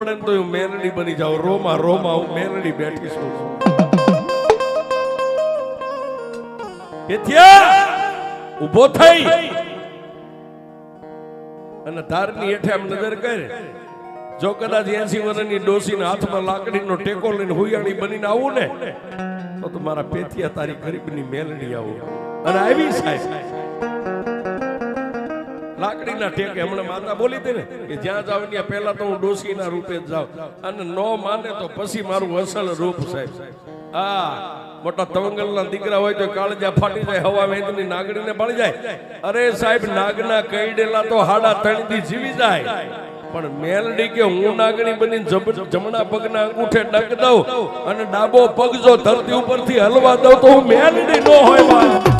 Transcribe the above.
તો હું મેલડી બની જાઉં, રોમા રોમા હું મેલડી બેઠી છું. ઉભો થઈ અને ધારની હેઠે આમ નજર કરે. જો કદાચ 80 વર્ષની ડોસીના હાથમાં લાકડીનો ટેકો લઈને હુયાણી બનીને આવું ને તો તમારા પેથિયા તારી ગરીબની મેલડી આવું. અને આવી સાહેબ લાકડીના ટેકે હમણાં માતા બોલી હતી ને કે જ્યાં જાવ ત્યાં પહેલા તો હું ડોસીના રૂપે જ જાઉં, અને નો માને તો પછી મારું અસલ રૂપ સાહેબ. આ મોટા તવંગલના દીકરા હોય તો કાળજા ફાટી જાય, હવા વેંદની નાગડીને બળી જાય. અરે સાહેબ નાગના કઈડેલા તો હાડા તણથી જીવી જાય, પણ મેલડી કે હું નાગણી બની જમણા પગના અંગૂઠે ડગ દઉં અને ડાબો પગ જો ધરતી ઉપરથી હલવા દઉં તો હું મેલડી નો હોય.